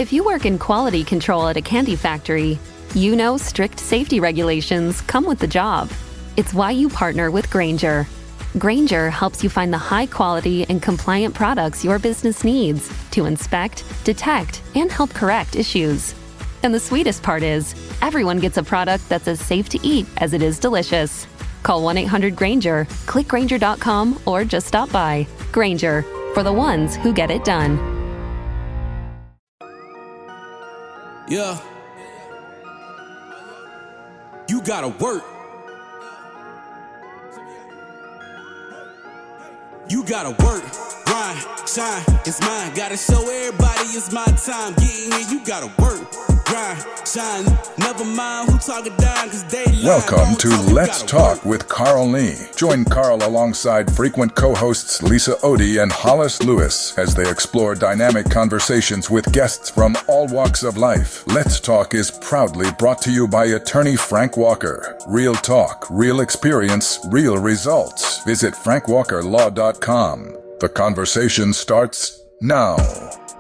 If you work in quality control at a candy factory, you know strict safety regulations come with the job. It's why you partner with Grainger. Grainger helps you find the high-quality and compliant products your business needs to inspect, detect, and help correct issues. And the sweetest part is, everyone gets a product that's as safe to eat as it is delicious. Call 1-800-GRAINGER, click Grainger.com, or just stop by. Grainger, for the ones who get it done. Yeah. You gotta work. You gotta work, grind, shine, it's mine. Gotta show everybody it's my time. Getting here, you gotta work, grind, shine. Never mind who talking down, cause they lie. Welcome to Let's Talk with Carl Lee. Join Carl alongside frequent co-hosts Lisa Odie and Hollis Lewis as they explore dynamic conversations with guests from all walks of life. Let's Talk is proudly brought to you by attorney Frank Walker. Real talk, real experience, real results. Visit frankwalkerlaw.com. The conversation starts now.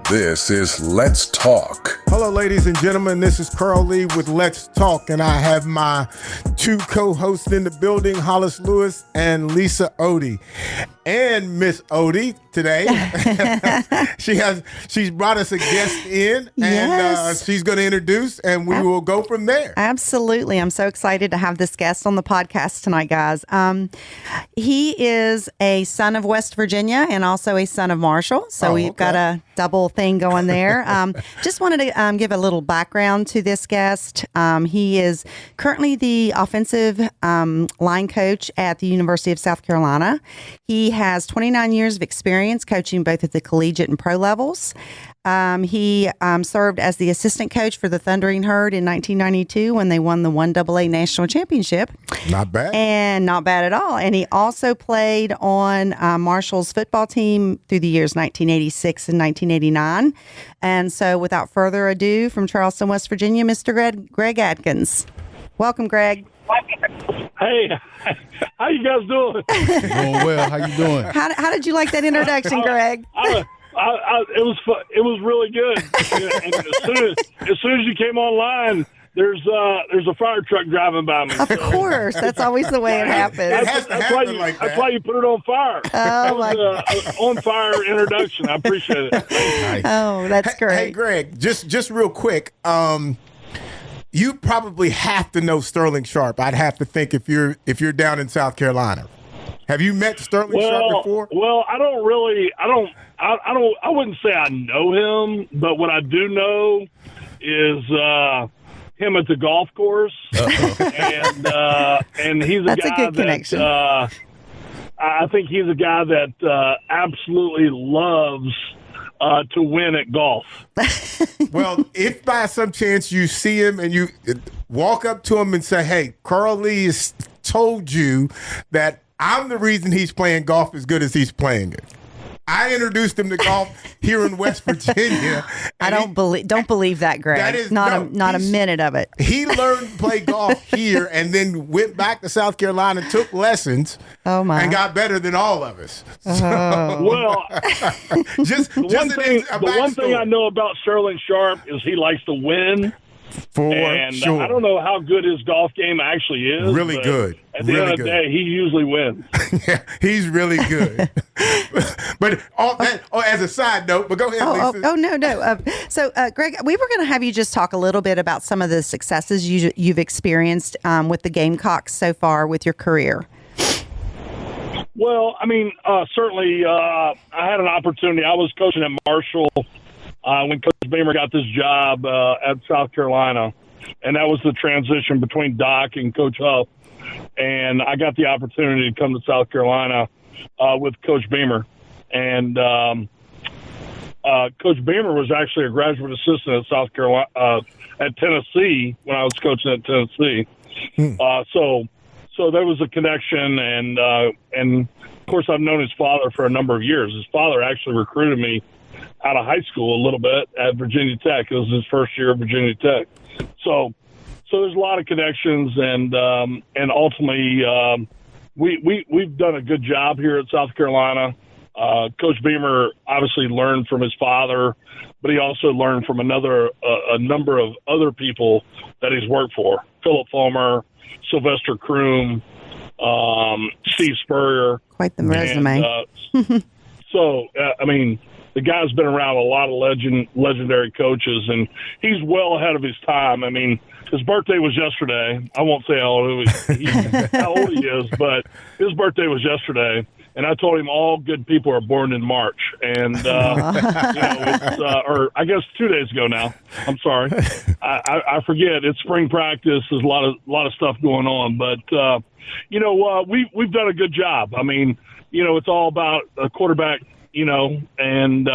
This is Let's Talk. Hello, ladies and gentlemen. This is Carl Lee with Let's Talk, and I have my two co-hosts in the building, Hollis Lewis and Lisa Odie. And Miss Odie today, she's brought us a guest in, and yes. She's going to introduce, and we will go from there. Absolutely. I'm so excited to have this guest on the podcast tonight, guys. He is a son of West Virginia and also a son of Marshall, so we've got a double thing going there. Just wanted to give a little background to this guest. He is currently the offensive line coach at the University of South Carolina. He has 29 years of experience coaching both at the collegiate and pro levels. He served as the assistant coach for the Thundering Herd in 1992 when they won the 1AA National Championship. Not bad. And not bad at all. And he also played on Marshall's football team through the years 1986 and 1989. And so without further ado, from Charleston, West Virginia, Mr. Greg Adkins. Welcome, Greg. Hey, how you guys doing? Doing well. How you doing? How did you like that introduction, Greg? It was fun. It was really good. And as soon as you came online, there's a fire truck driving by me. Of course, that's always the way it happens. That's why you put it on fire. Oh, my on fire introduction. I appreciate it. Nice. Oh, that's great. Hey, Greg, just real quick. You probably have to know Sterling Sharp. I'd have to think if you're down in South Carolina. Have you met Sterling Sharp before? Well, I wouldn't say I know him, but what I do know is him at the golf course. And he's That's a good connection. I think he's a guy that absolutely loves to win at golf. Well, if by some chance you see him and you walk up to him and say, hey, Carl Lee has told you that I'm the reason he's playing golf as good as he's playing it. I introduced him to golf here in West Virginia. I don't believe that, Greg. That is not a minute of it. He learned to play golf here and then went back to South Carolina, took lessons, and got better than all of us. Well, the one thing I know about Sterling Sharp is he likes to win. For sure. I don't know how good his golf game actually is. Really good. At the end of the day, he usually wins. Yeah, he's really good. But as a side note, but go ahead, Lisa. No. So, Greg, we were going to have you just talk a little bit about some of the successes you've experienced with the Gamecocks so far with your career. Well, I mean, certainly I had an opportunity. I was coaching at Marshall when Coach Beamer got this job at South Carolina, and that was the transition between Doc and Coach Huff. And I got the opportunity to come to South Carolina with Coach Beamer. And Coach Beamer was actually a graduate assistant at South Carolina at Tennessee when I was coaching at Tennessee. So there was a connection, and of course I've known his father for a number of years. His father actually recruited me out of high school a little bit at Virginia Tech. It was his first year at Virginia Tech. So there's a lot of connections, and ultimately we've done a good job here at South Carolina. Coach Beamer obviously learned from his father, but he also learned from a number of other people that he's worked for. Philip Fulmer, Sylvester Kroom, Steve Spurrier. Quite the resume. The guy's been around a lot of legendary coaches, and he's well ahead of his time. I mean, his birthday was yesterday. I won't say how old he is, but his birthday was yesterday. And I told him all good people are born in March. And, it's, or I guess 2 days ago now. I'm sorry. I forget. It's spring practice. There's a lot of stuff going on. But, we've done a good job. I mean, it's all about a quarterback, and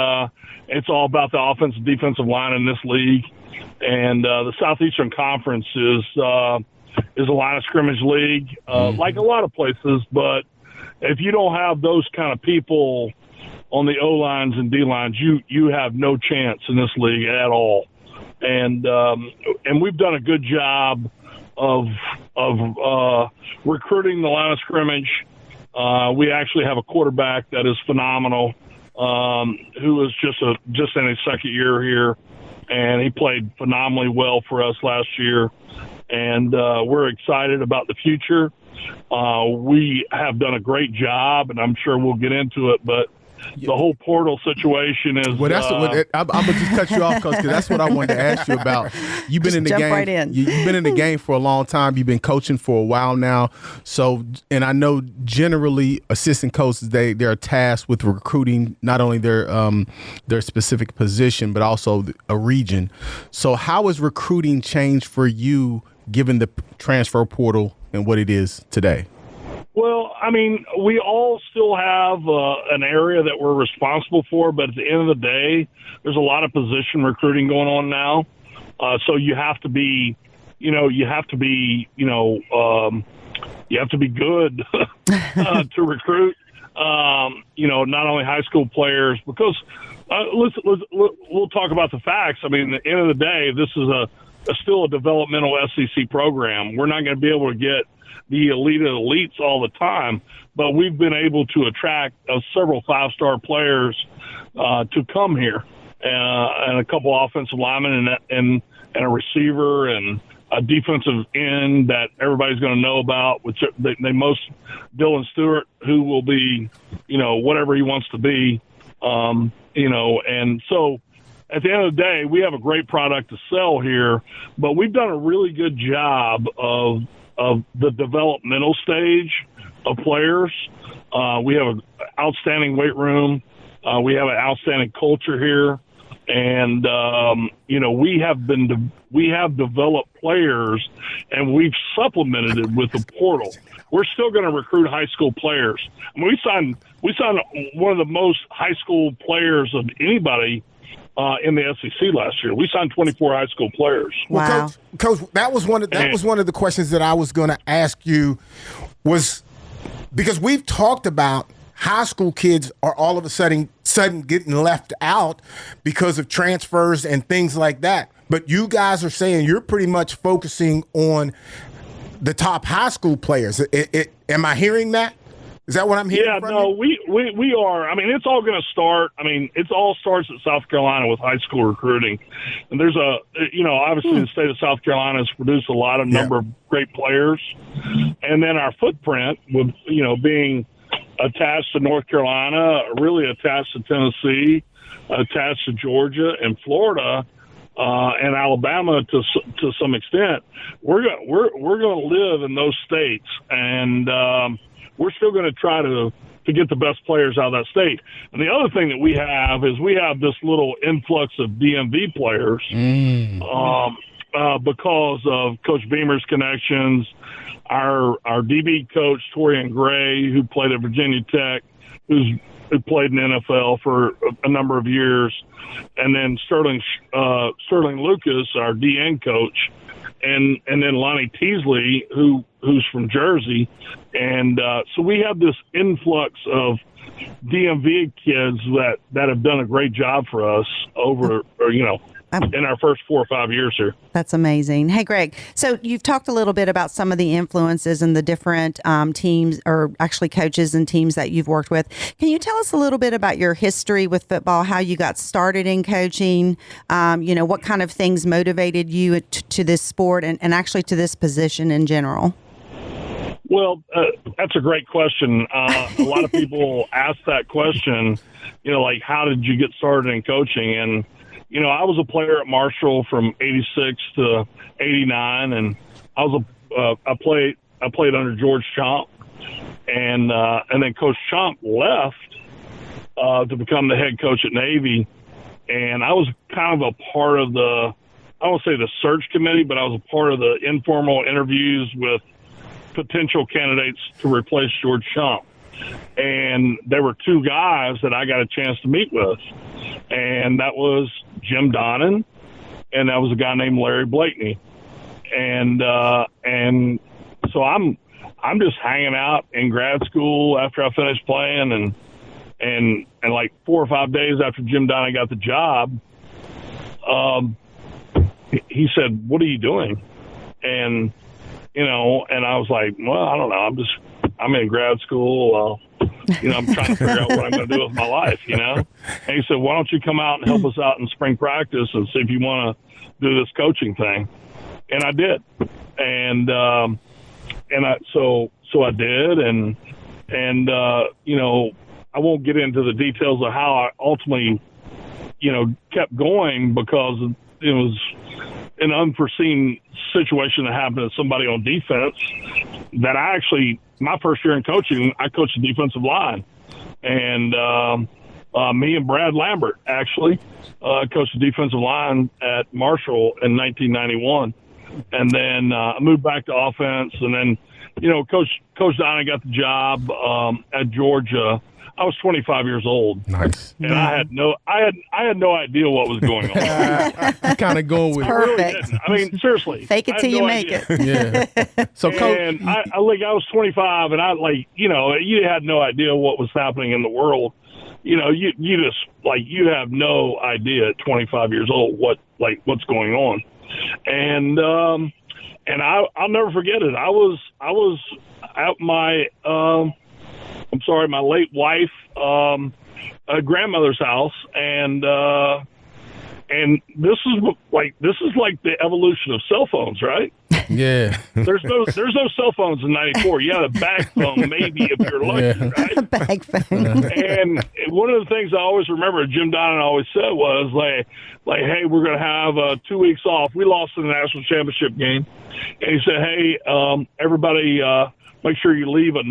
it's all about the offensive defensive line in this league. And the Southeastern Conference is a line of scrimmage league, like a lot of places. But if you don't have those kind of people on the O-lines and D-lines, you have no chance in this league at all. And we've done a good job of recruiting the line of scrimmage. We actually have a quarterback that is phenomenal, who is just in his second year here, and he played phenomenally well for us last year. And we're excited about the future. We have done a great job, and I'm sure we'll get into it, but the whole portal situation is. Well, I'm gonna just cut you off, Coach, because that's what I wanted to ask you about. You've been in the game. Right in. You've been in the game for a long time. You've been coaching for a while now. So, and I know generally assistant coaches they're tasked with recruiting not only their specific position but also a region. So, how has recruiting changed for you given the transfer portal and what it is today? Well, I mean, we all still have an area that we're responsible for, but at the end of the day, there's a lot of position recruiting going on now. So you have to be good to recruit. Not only high school players, because we'll talk about the facts. I mean, at the end of the day, this is still a developmental SEC program. We're not going to be able to get the elite of elites all the time, but we've been able to attract several five-star players to come here, and a couple offensive linemen and a receiver and a defensive end that everybody's going to know about, which they most Dylan Stewart, who will be, whatever he wants to be, and so at the end of the day, we have a great product to sell here, but we've done a really good job of the developmental stage of players. We have an outstanding weight room. We have an outstanding culture here. And, we have developed players, and we've supplemented it with the portal. We're still going to recruit high school players. I mean, we signed one of the most high school players of anybody in the SEC last year. We signed 24 high school players. Wow. Well, Coach, that was one of the questions that I was going to ask you, was because we've talked about high school kids are all of a sudden getting left out because of transfers and things like that. But you guys are saying you're pretty much focusing on the top high school players. Am I hearing that? Is that what I'm hearing? Yeah, no, we are. I mean, it's all going to start. I mean, it all starts at South Carolina with high school recruiting. And there's obviously the state of South Carolina has produced a lot of number of great players. And then our footprint with, being attached to North Carolina, really attached to Tennessee, attached to Georgia and Florida, and Alabama to some extent, we're going to live in those states, and we're still going to try to get the best players out of that state. And the other thing that we have this little influx of DMV players because of Coach Beamer's connections. Our DB coach, Torian Gray, who played at Virginia Tech, who played in the NFL for a number of years, and then Sterling Lucas, our DN coach, and then Lonnie Teasley, who's from Jersey. And so we have this influx of DMV kids that have done a great job for us in our first 4 or 5 years here. That's amazing. Hey, Greg, so you've talked a little bit about some of the influences and the different teams, or actually coaches and teams that you've worked with. Can you tell us a little bit about your history with football, how you got started in coaching, what kind of things motivated you to this sport and actually to this position in general? Well, that's a great question. A lot of people ask that question, like, how did you get started in coaching? And, I was a player at Marshall from 86 to 89, and I played under George Chomp, and then Coach Chomp left to become the head coach at Navy, and I was kind of a part of I won't say the search committee, but I was a part of the informal interviews with potential candidates to replace George Chomp. And there were two guys that I got a chance to meet with, and that was Jim Donnan, and that was a guy named Larry Blakeney. And so I'm just hanging out in grad school after I finished playing, and like 4 or 5 days after Jim Donnan got the job, he said, "What are you doing?" And and I was like, well, I don't know. I'm in grad school. I'm trying to figure out what I'm going to do with my life, And he said, why don't you come out and help us out in spring practice and see if you want to do this coaching thing? And I did. And so I did. And I won't get into the details of how I ultimately, kept going, because it was an unforeseen situation that happened to somebody on defense that my first year in coaching, I coached the defensive line. And me and Brad Lambert actually coached the defensive line at Marshall in 1991. And then I moved back to offense. And then, Coach Donnan got the job at Georgia. I was 25 years old. Nice. And I had no idea what was going on. Kind of going with Perfect. I mean, seriously. Fake it till you make it. Yeah. So, Coach, and I was 25, and you had no idea what was happening in the world. You just you have no idea at 25 years old what's going on. And I'll never forget it. I was at my my late wife, grandmother's house, and this is like the evolution of cell phones, right? Yeah. There's no cell phones in '94. You had a bag phone, maybe, if you're lucky, right? A bag phone. And one of the things I always remember Jim Donnan always said was hey, we're going to have 2 weeks off. We lost in the national championship game, and he said, hey, everybody. Make sure you leave a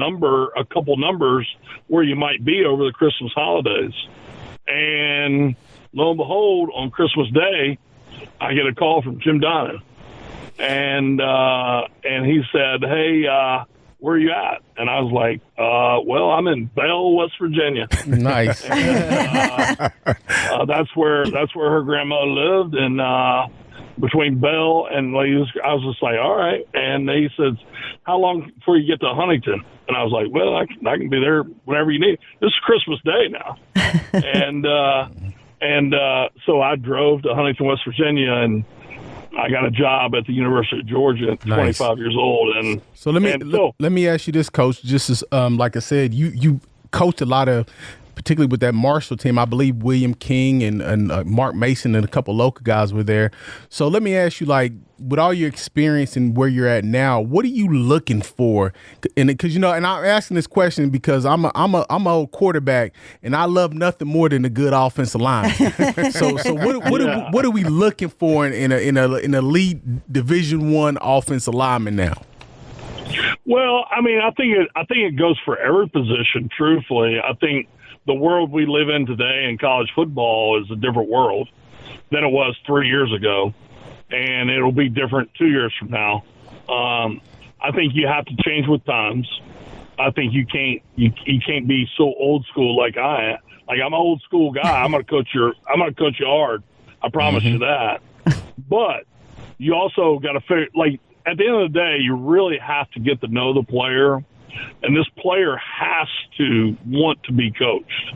couple numbers where you might be over the Christmas holidays. And lo and behold, on Christmas Day, I get a call from Jim Donnan. And he said, hey, where are you at? And I was like, well, I'm in Bell, West Virginia. Nice. And, that's where her grandmother lived. And, between Bell and I was just like, all right. And he says, how long before you get to Huntington? And I was like, well, I can be there whenever you need. This is Christmas Day now. and so I drove to Huntington, West Virginia, and I got a job at the University of Georgia at 25 years old. And so let me ask you this, Coach. Just as like I said, you coached a lot of, particularly with that Marshall team. I believe William King and Mark Mason and a couple local guys were there. So let me ask you, with all your experience and where you're at now, what are you looking for? And because and I'm asking this question because I'm an old quarterback, and I love nothing more than a good offensive line. so what are we looking for in an elite Division I offensive lineman now? Well, I mean, I think it goes for every position. Truthfully, I think the world we live in today in college football is a different world than it was 3 years ago, and it'll be different 2 years from now. I think you have to change with times. I think you can't be so old school like I am. Like, I'm an old school guy. I'm gonna coach you hard. I promise you that. But you also got to figure, at the end of the day, you really have to get to know the player. And this player has to want to be coached.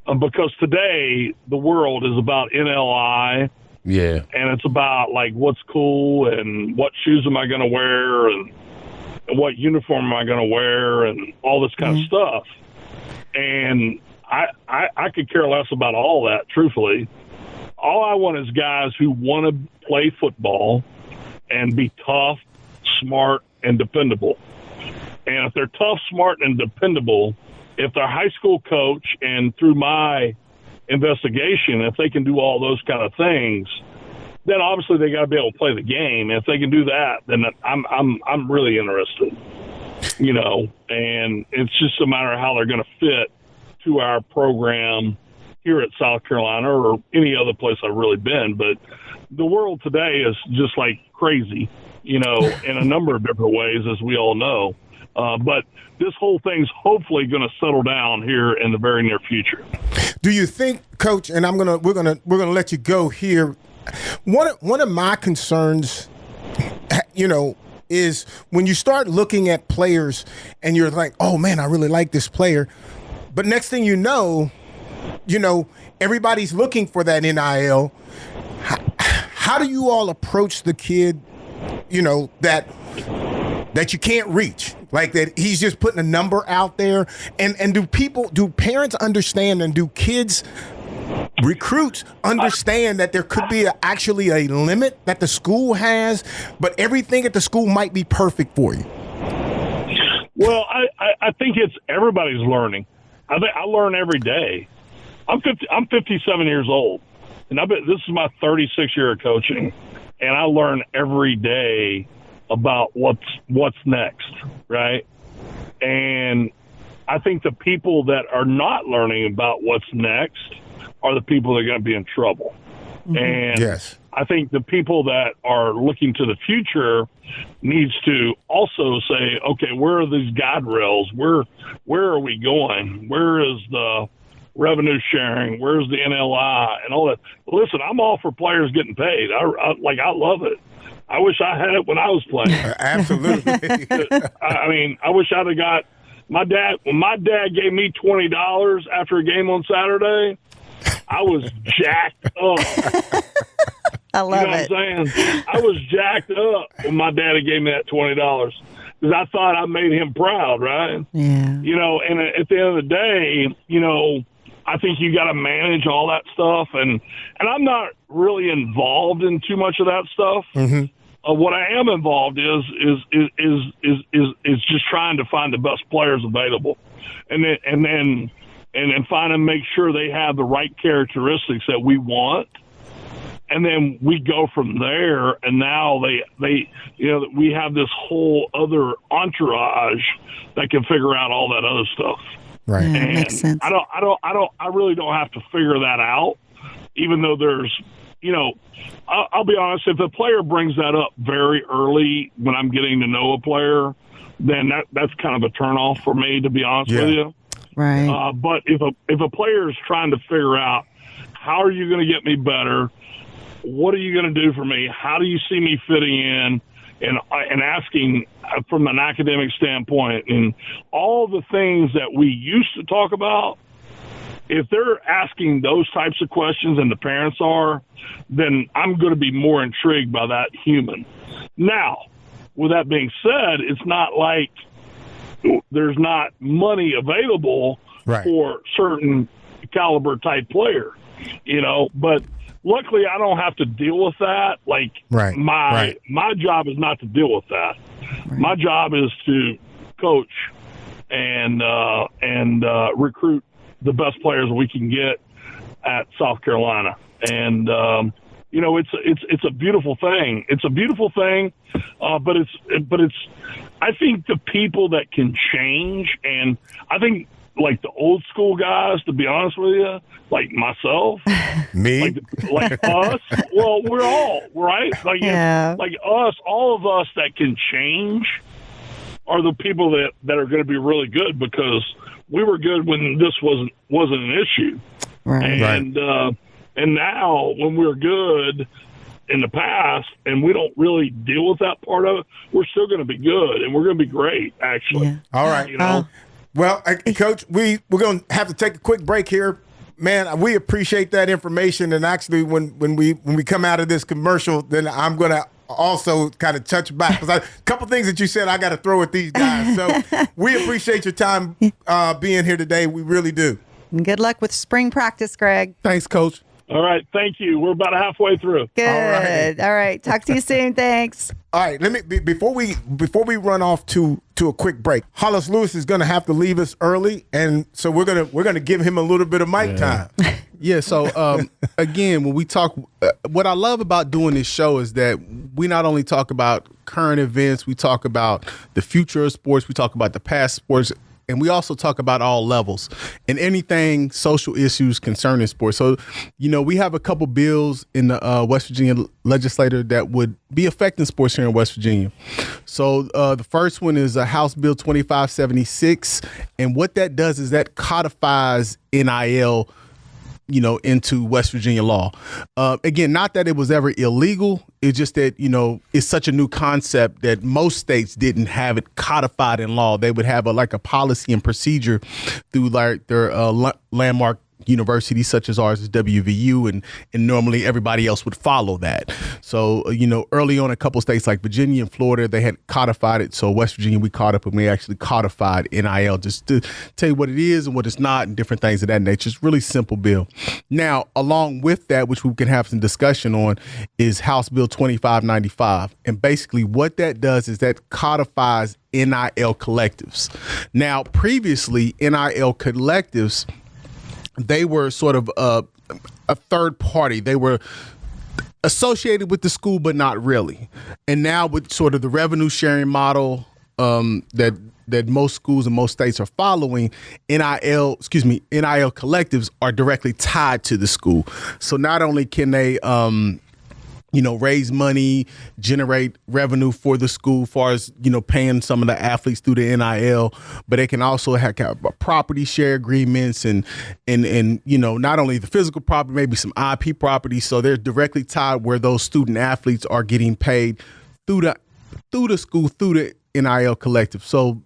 Because today, the world is about NLI Yeah. And it's about like what's cool and what shoes am I going to wear and what uniform am I going to wear and all this kind of stuff. And I could care less about all that, truthfully. All I want is guys who want to play football and be tough, smart, and dependable. And if they're tough, smart, and dependable, if their high school coach and through my investigation, if they can do all those kind of things, then obviously they got to be able to play the game. And if they can do that, then I'm really interested, you know. And it's just a matter of how they're going to fit to our program here at South Carolina or any other place I've really been. But the world today is just like crazy, you know, in a number of different ways, as we all know. But this whole thing's hopefully going to settle down here in the very near future. Do you think, Coach? And we're gonna let you go here. One of my concerns, you know, is when you start looking at players and you're like, oh man, I really like this player, but next thing you know, everybody's looking for that NIL. How do you all approach the kid, you know, that you can't reach? Like that he's just putting a number out there. And do parents understand, and do kids, recruits understand that there could be actually a limit that the school has, but everything at the school might be perfect for you? Well, I think it's everybody's learning. I learn every day. I'm 57 years old, and this is my 36th year of coaching, and I learn every day about what's next, right? And I think the people that are not learning about what's next are the people that are going to be in trouble. Mm-hmm. And yes. I think the people that are looking to the future needs to also say, okay, where are these guide rails? Where are we going? Where is the revenue sharing? Where's the NLI and all that? Listen, I'm all for players getting paid. I love it. I wish I had it when I was playing. Absolutely. I mean, I wish I'd have got my dad. When my dad gave me $20 after a game on Saturday, I was jacked up. I love it. What I'm saying? I was jacked up when my daddy gave me that $20 because I thought I made him proud, right? Yeah. You know, and at the end of the day, you know, I think you got to manage all that stuff, and I'm not really involved in too much of that stuff. Mm-hmm. What I am involved is just trying to find the best players available, and then find and make sure they have the right characteristics that we want. And then we go from there, and now they you know, we have this whole other entourage that can figure out all that other stuff. Right. Yeah, And makes sense. I really don't have to figure that out, even though there's, you know, I'll be honest, if a player brings that up very early when I'm getting to know a player, then that's kind of a turnoff for me, to be honest with you. Right. But if a player is trying to figure out, how are you going to get me better? What are you going to do for me? How do you see me fitting in? And asking from an academic standpoint and all the things that we used to talk about, if they're asking those types of questions and the parents are, then I'm going to be more intrigued by that human. Now, with that being said, it's not like there's not money available for certain caliber type player, you know, but luckily I don't have to deal with that. Like my job is not to deal with that. Right. My job is to coach and recruit the best players we can get at South Carolina. And, you know, it's a beautiful thing. It's a beautiful thing. But it's, I think the people that can change, and I think like the old school guys, to be honest with you, like myself, me, like us, well, we're all right. Like, like us, all of us that can change are the people that are going to be really good, because we were good when this wasn't an issue. Right. And now when we're good in the past and we don't really deal with that part of it, we're still going to be good, and we're going to be great, actually. Yeah. All right. You know? Well, Coach, we're going to have to take a quick break here. man, we appreciate that information. And actually, when we come out of this commercial, then I'm going to also kind of touch back, because a couple things that you said I got to throw at these guys. So we appreciate your time being here today. We really do. And good luck with spring practice, Greg. Thanks, Coach. All right. Thank you. We're about halfway through. Good. All right. Talk to you soon. Thanks. All right. Let me before we run off to a quick break. Hollis Lewis is going to have to leave us early, and so we're gonna give him a little bit of mic time. Yeah. So again, when we talk, what I love about doing this show is that we not only talk about current events, we talk about the future of sports, we talk about the past sports. And we also talk about all levels and anything social issues concerning sports. So, we have a couple bills in the West Virginia legislature that would be affecting sports here in West Virginia. So the first one is House Bill 2576. And what that does is that codifies NIL into West Virginia law. Again, not that it was ever illegal. It's just that, it's such a new concept that most states didn't have it codified in law. They would have a policy and procedure through their landmark universities such as ours is WVU, and normally everybody else would follow that. So, early on, a couple states like Virginia and Florida, they had codified it. So West Virginia, we caught up and we actually codified NIL just to tell you what it is and what it's not and different things of that nature. It's really simple bill. Now, along with that, which we can have some discussion on, is House Bill 2595. And basically what that does is that codifies NIL collectives. Now, previously, NIL collectives, they were sort of a third party. They were associated with the school, but not really. And now with sort of the revenue sharing model that most schools and most states are following, NIL collectives are directly tied to the school. So not only can they raise money, generate revenue for the school, as far as, paying some of the athletes through the NIL, but they can also have property share agreements and not only the physical property, maybe some IP property. So they're directly tied where those student athletes are getting paid through the school, through the NIL collective. So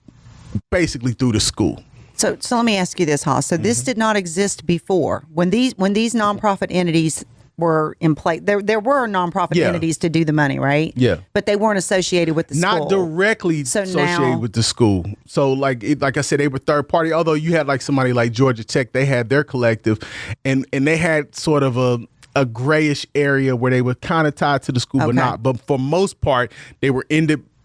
basically through the school. So let me ask you this, Hollis. So this did not exist before. When these nonprofit entities were in place, there were nonprofit entities to do the money, right? Yeah. But they weren't associated with the school. Not directly associated with the school. So like I said, they were third party, although you had like somebody like Georgia Tech, they had their collective and they had sort of a grayish area where they were kind of tied to the school, but not. But for most part, they were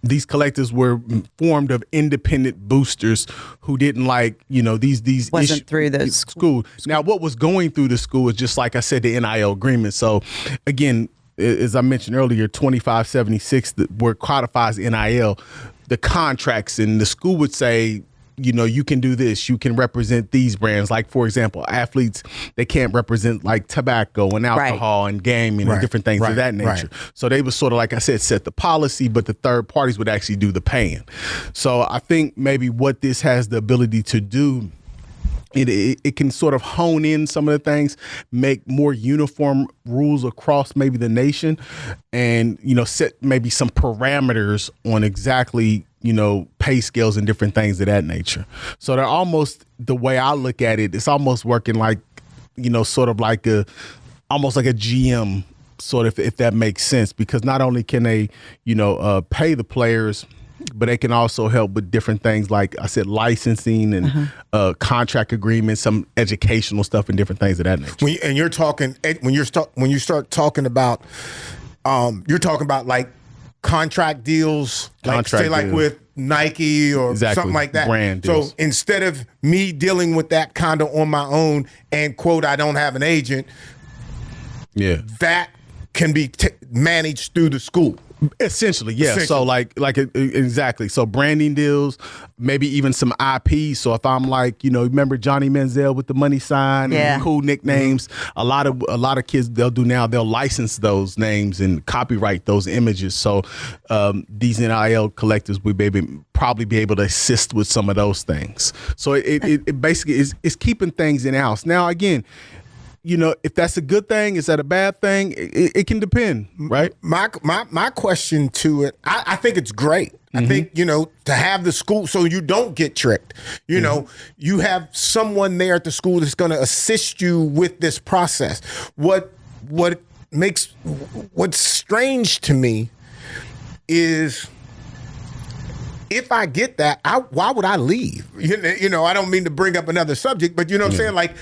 these collectives were formed of independent boosters who didn't these wasn't issues through the school. Now, what was going through the school is just like I said, the NIL agreement. So again, as I mentioned earlier, 2576, where codifies NIL, the contracts, and the school would say, you can do this, you can represent these brands. Like, for example, athletes, they can't represent like tobacco and alcohol and gaming and different things of that nature. So they would sort of, like I said, set the policy, but the third parties would actually do the paying. So I think maybe what this has the ability to do, it can sort of hone in some of the things, make more uniform rules across maybe the nation, and, set maybe some parameters on exactly, pay scales and different things of that nature. So they're almost, the way I look at it, it's almost working like, sort of like almost like a GM, sort of, if that makes sense, because not only can they, pay the players, but they can also help with different things, like I said, licensing and contract agreements, some educational stuff and different things of that nature. When you start talking about, you're talking about like contract deals, like with Nike or something like that. Brand deals. So instead of me dealing with that kind of on my own and quote, I don't have an agent, that can be managed through the school. Essentially, yeah. So like exactly. So branding deals, maybe even some IP. So if I'm like, remember Johnny Manziel with the money sign and cool nicknames, a lot of kids, they'll license those names and copyright those images. So these NIL collectives would probably be able to assist with some of those things. So it basically is keeping things in-house. Now, again, if that's a good thing, is that a bad thing? It can depend, right? My question to it, I think it's great. I think, to have the school so you don't get tricked. You have someone there at the school that's going to assist you with this process. What's strange to me is if I get that, why would I leave? I don't mean to bring up another subject, but you know what I'm saying? Like,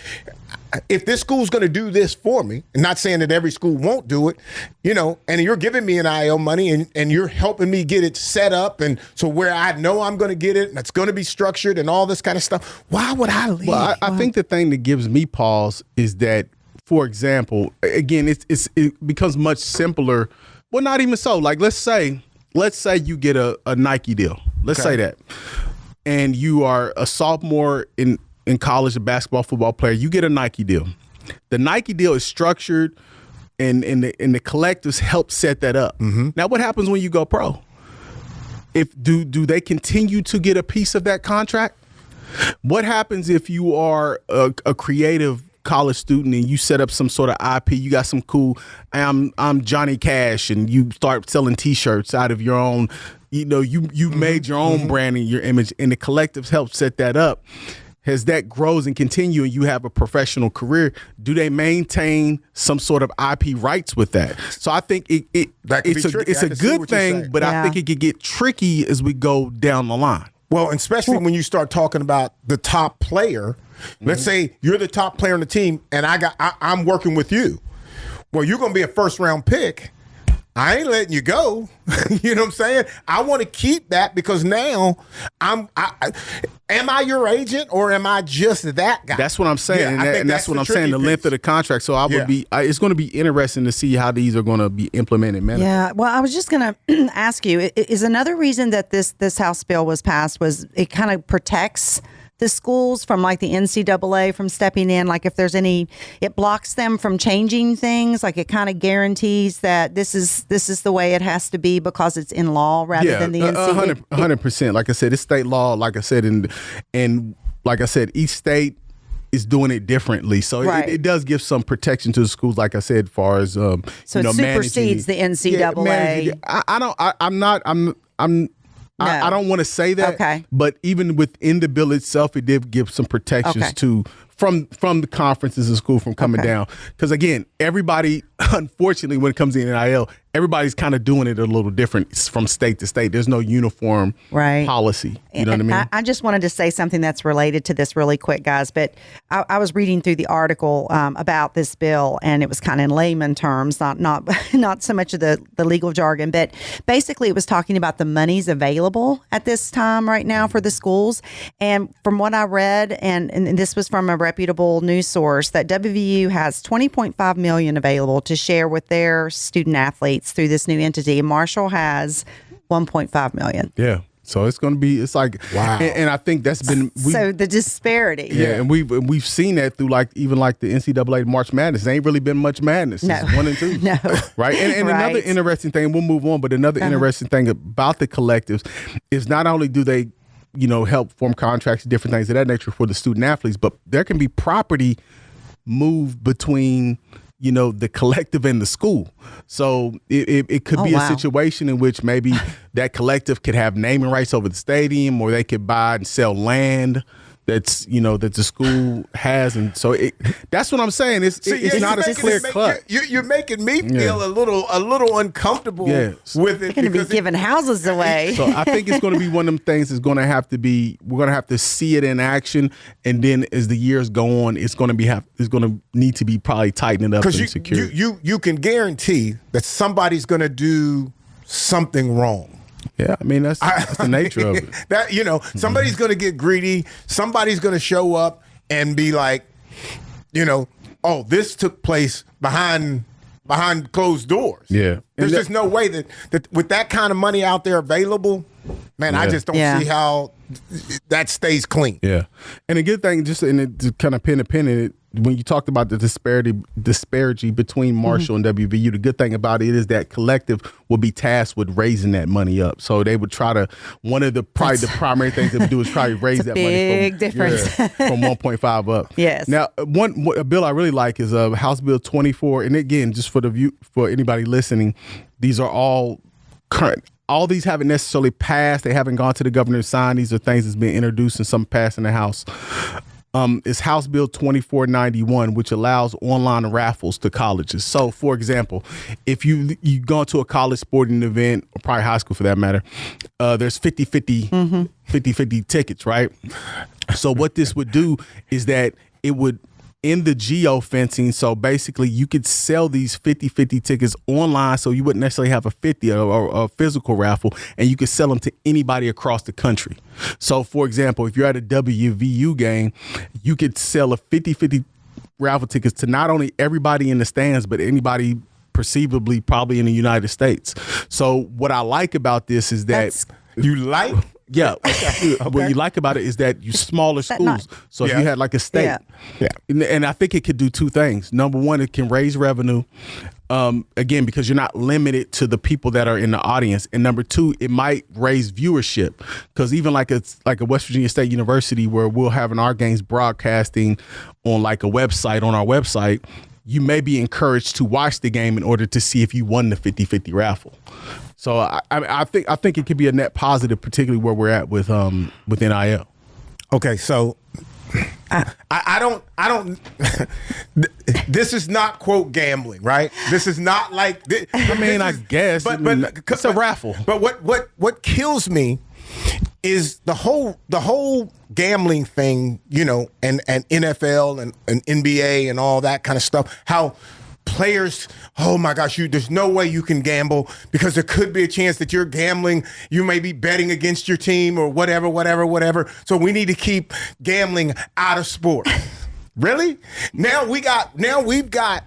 if this school's going to do this for me, and not saying that every school won't do it, and you're giving me NIL money and you're helping me get it set up, and so where I know I'm going to get it and it's going to be structured and all this kind of stuff, why would I leave? Well, I think the thing that gives me pause is that, for example, again, it becomes much simpler. Well, not even so. Like, let's say you get a Nike deal. Let's say that. And you are a sophomore in college, a basketball, football player. You get a Nike deal. The Nike deal is structured, and the collectives help set that up. Mm-hmm. Now, what happens when you go pro? Do they continue to get a piece of that contract? What happens if you are a creative college student and you set up some sort of IP? You got some cool, I'm Johnny Cash, and you start selling T-shirts out of your own. You made your own brand and your image, and the collectives help set that up. As that grows and continue and you have a professional career, do they maintain some sort of IP rights with that? So I think it's a good thing, but I think it could get tricky as we go down the line. Well, especially when you start talking about the top player. Let's say you're the top player on the team and I'm working with you. Well, you're going to be a first round pick. I ain't letting you go. You know what I'm saying? I want to keep that because now am I your agent or am I just that guy? That's what I'm saying. And that's what I'm saying, the length of the contract. So it's going to be interesting to see how these are going to be implemented. Yeah. Well, I was just going to ask you, is another reason that this House bill was passed was it kind of protects the schools from like the NCAA from stepping in, like if there's any, it blocks them from changing things, like it kind of guarantees that this is the way it has to be because it's in law rather than the NCAA. 100%. Like I said, it's state law. Like I said, and like I said, each state is doing it differently, so it does give some protection to the schools. Like I said, as far as so it supersedes the NCAA. I don't want to say that, but even within the bill itself, it did give some protections to from the conferences and school from coming down. Because again, everybody, unfortunately, when it comes to NIL, everybody's kind of doing it a little different from state to state. There's no uniform policy. You know what I mean? I just wanted to say something that's related to this really quick, guys. But I was reading through the article about this bill, and it was kind of in layman terms, not so much of the legal jargon. But basically, it was talking about the monies available at this time right now for the schools. And from what I read, and this was from a reputable news source, that WVU has $20.5 million available to share with their student athletes through this new entity. Marshall has $1.5 million. Yeah. So it's going to be, it's like, wow. And I think that's been. So the disparity. Yeah. And we've seen that through even the NCAA March Madness. There ain't really been much madness. No. It's 1 and 2. No. Right. And another interesting thing, we'll move on, but another interesting thing about the collectives is not only do they, help form contracts, different things of that nature for the student athletes, but there can be property moved between the collective and the school. So it could be a situation in which maybe that collective could have naming rights over the stadium, or they could buy and sell land that's that the school has, and so that's what I'm saying. It's not a clear cut. You're making me feel a little uncomfortable with it. They're going to be giving houses away. So I think it's going to be one of them things. We're going to have to see it in action, and then as the years go on, it's going to need to be probably tightened up and secured. You can guarantee that somebody's going to do something wrong. Yeah, I mean that's the nature of it. That somebody's going to get greedy. Somebody's going to show up and be like, oh, this took place behind closed doors. Yeah, there's just no way that with that kind of money out there available, man, I just don't see how that stays clean. Yeah, and a good thing, just to kind of pin in it, when you talked about the disparity between Marshall and WVU, the good thing about it is that collective will be tasked with raising that money up. So they would try to, the primary things they would do is try to raise that money from 1.5 up. Yes. Now, a bill I really like is House Bill 24. And again, just for anybody listening, these are all current. all these haven't necessarily passed. They haven't gone to the governor to sign. These are things that's been introduced and some passed in the House. It's House Bill 2491, which allows online raffles to colleges. So, for example, if you go to a college sporting event, or probably high school for that matter, there's 50-50 tickets, right? So what this would do is that it would end the geo-fencing. So basically, you could sell these 50-50 tickets online, so you wouldn't necessarily have a 50 or a physical raffle, and you could sell them to anybody across the country. So, for example, if you're at a WVU game, you could sell a 50-50 raffle tickets to not only everybody in the stands, but anybody perceivably probably in the United States. So what I like about this is that Yeah. Okay. What you like about it is that you smaller schools. So if you had like a state, and I think it could do two things. Number one, it can raise revenue, again, because you're not limited to the people that are in the audience. And number two, it might raise viewership, because even like a West Virginia State University, where we'll have our games broadcasting on like a website, on our website, you may be encouraged to watch the game in order to see if you won the 50-50 raffle. So I think it could be a net positive, particularly where we're at with NIL. Okay, so I don't. This is not quote gambling, right? This is not like. I guess, but it's a raffle. But what kills me is the whole gambling thing, you know, and NFL and NBA and all that kind of stuff. How players, oh my gosh, there's no way you can gamble because there could be a chance that you're gambling. You may be betting against your team or whatever. So we need to keep gambling out of sport. Really? Now we've got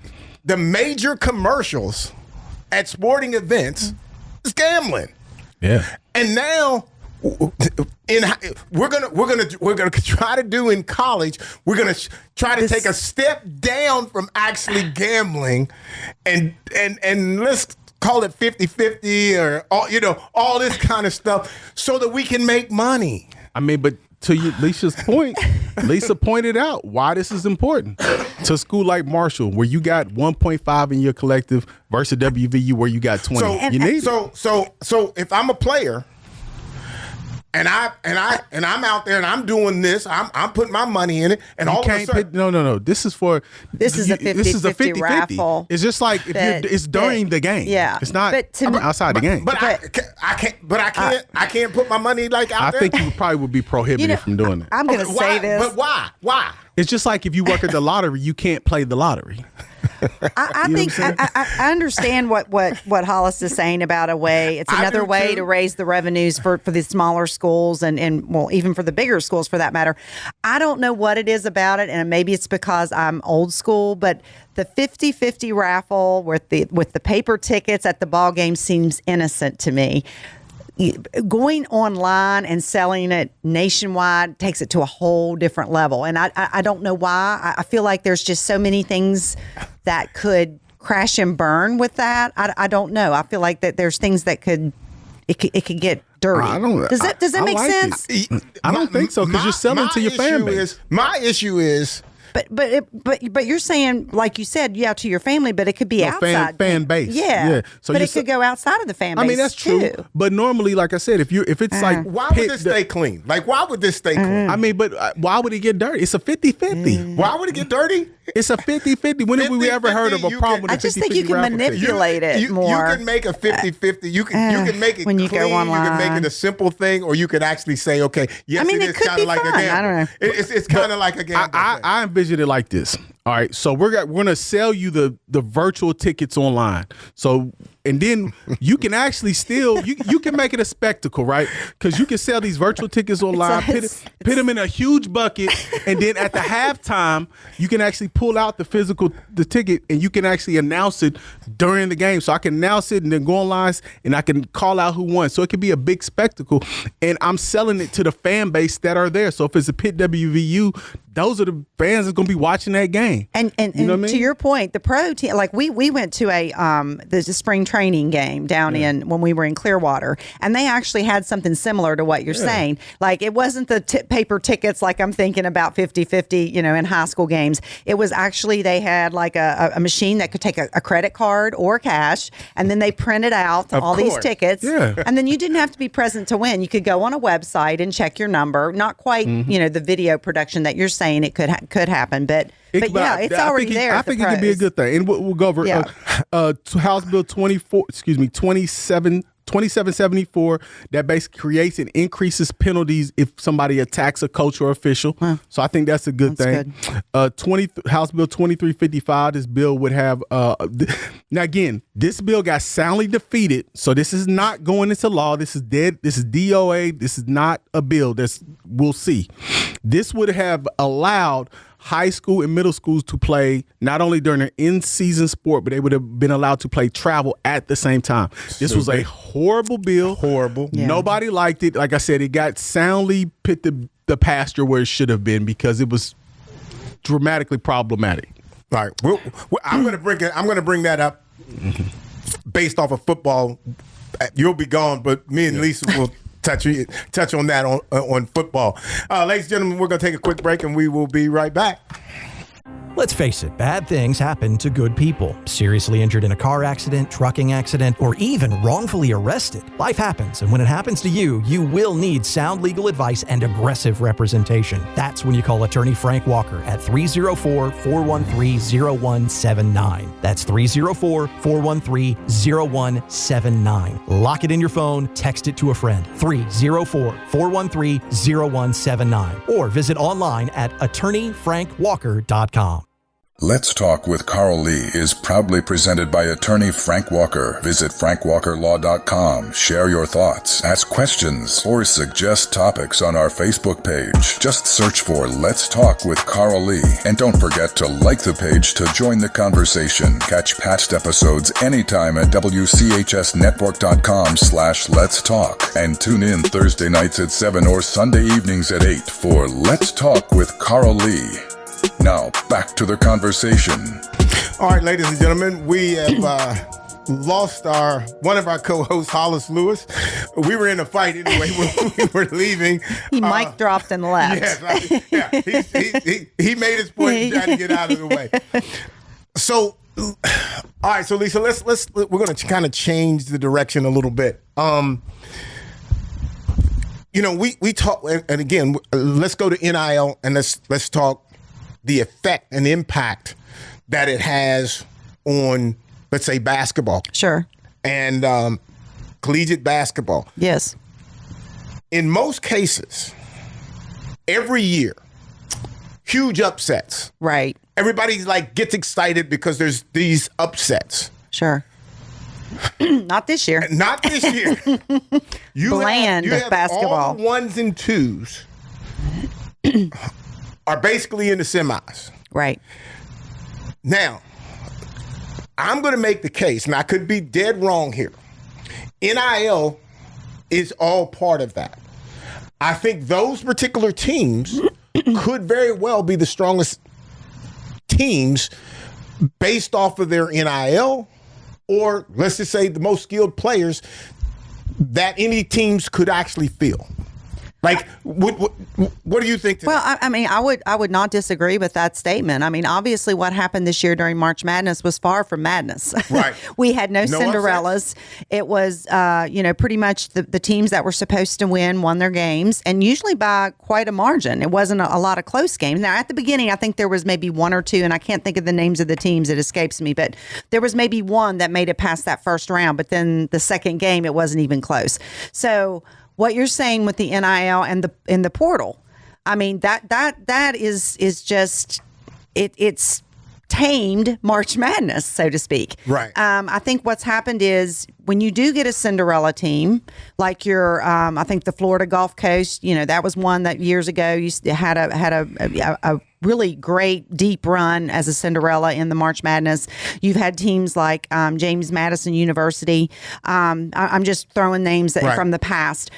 the major commercials at sporting events is gambling. Yeah. And now we're gonna try to do in college. We're gonna try to take a step down from actually gambling, and let's call it 50-50 or all this kind of stuff, so that we can make money. I mean, but to Lisa's point, Lisa pointed out why this is important to a school like Marshall, where you got 1.5 in your collective, versus WVU where you got 20. So if I'm a player, and I'm out there and I'm doing this, I'm putting my money in it, and you all of a sudden, no. This is a 50-50 raffle. It's just like it's during the game. Yeah, it's not outside the game. But I can't put my money like out there. I think you probably would be prohibited from doing that. I'm going to say this, but why? It's just like if you work at the lottery, you can't play the lottery. I think I understand what Hollis is saying about a way. It's another way to raise the revenues for the smaller schools and well, even for the bigger schools for that matter. I don't know what it is about it, and maybe it's because I'm old school, but the 50-50 raffle with the paper tickets at the ball game seems innocent to me. Going online and selling it nationwide takes it to a whole different level. And I don't know why. I feel like there's just so many things that could crash and burn with that. I don't know. I feel like that there's things that could get dirty. Does that make sense? I don't think so, because you're selling to your fan base. My issue is. But you're saying, like you said, to your family, but it could be outside fan base. Yeah. So but it could go outside of the fan base. I mean, that's true. But normally, like I said, if it's like, why would this stay clean? Like, why would this stay clean? I mean, but why would it get dirty? It's a 50-50. Why would it get dirty? It's a 50-50. When have we ever heard of a problem with a 50-50? I just think you can manipulate it more. You can make a 50-50. You can make it when you clean. Go online. You can make it a simple thing, or you could actually say, okay, yes, it is kind of like a gamble. I don't know. It's kind of like a gamble. I envision it like this. All right, so we're gonna sell you the virtual tickets online. So, and then you can actually still you can make it a spectacle, right? Because you can sell these virtual tickets online, put them in a huge bucket, and then at the halftime you can actually pull out the ticket, and you can actually announce it during the game. So I can announce it and then go online and I can call out who won. So it can be a big spectacle, and I'm selling it to the fan base that are there. So if it's a Pitt WVU those are the fans that's going to be watching that game. And you know what I mean? To your point, the pro team, like we went to the spring training game down in when we were in Clearwater, and they actually had something similar to what you're saying. Like it wasn't the paper tickets like I'm thinking about 50-50, in high school games. It was actually they had like a machine that could take a credit card or cash, and then they printed out all these tickets. Yeah. And then you didn't have to be present to win. You could go on a website and check your number. Not quite, the video production that you're saying it could happen, but yeah, it's already there. I think it could be a good thing. And we'll go over House Bill 2774 that basically creates and increases penalties if somebody attacks a coach or official. So I think that's a good thing. Good. House Bill 2355, this bill would have now again, this bill got soundly defeated, so this is not going into law. This is dead. This is DOA. This is not a bill. We'll see. This would have allowed high school and middle schools to play not only during their in-season sport, but they would have been allowed to play travel at the same time. This was a horrible bill. Horrible. Yeah. Nobody liked it. Like I said, it got soundly put the pasture where it should have been because it was dramatically problematic. All right. I'm going to bring that up based off of football. You'll be gone, but me and Lisa will touch on that on football. Ladies and gentlemen, we're going to take a quick break and we will be right back. Let's face it, bad things happen to good people. Seriously injured in a car accident, trucking accident, or even wrongfully arrested. Life happens, and when it happens to you, you will need sound legal advice and aggressive representation. That's when you call attorney Frank Walker at 304-413-0179. That's 304-413-0179. Lock it in your phone, text it to a friend. 304-413-0179. Or visit online at attorneyfrankwalker.com. Let's Talk with Carl Lee is proudly presented by attorney Frank Walker. Visit frankwalkerlaw.com. Share your thoughts, ask questions, or suggest topics on our Facebook page. Just search for Let's Talk with Carl Lee. And don't forget to like the page to join the conversation. Catch past episodes anytime at WCHSnetwork.com/Let's Talk. And tune in Thursday nights at 7 or Sunday evenings at 8 for Let's Talk with Carl Lee. Now, back to the conversation. All right, ladies and gentlemen, we have lost one of our co-hosts, Hollis Lewis. We were in a fight anyway when we were leaving. He mic dropped and left. Yes, he made his point and tried to get out of the way. So, all right, so Lisa, we're going to kind of change the direction a little bit. We talk, and again, let's go to NIL and let's talk the effect and impact that it has on, let's say, basketball. Sure. And collegiate basketball. Yes. In most cases, every year, huge upsets. Right. Everybody gets excited because there's these upsets. Sure. Not this year. Not this year. Bland you have basketball. All the ones and twos are basically in the semis. Right. Now, I'm going to make the case, and I could be dead wrong here. NIL is all part of that. I think those particular teams could very well be the strongest teams based off of their NIL, or let's just say the most skilled players that any teams could actually field. What do you think? Well, I would not disagree with that statement. I mean, obviously, what happened this year during March Madness was far from madness. Right. We had no Cinderellas. It was, pretty much the teams that were supposed to won their games, and usually by quite a margin. It wasn't a lot of close games. Now, at the beginning, I think there was maybe one or two, and I can't think of the names of the teams. It escapes me, but there was maybe one that made it past that first round. But then the second game, it wasn't even close. So what you're saying with the NIL and the portal, I mean, that is just it's tamed March Madness, so to speak. Right. I think what's happened is when you do get a Cinderella team, like I think the Florida Gulf Coast, that was one that years ago had a really great deep run as a Cinderella in the March Madness. You've had teams like James Madison University. I'm just throwing names from the past.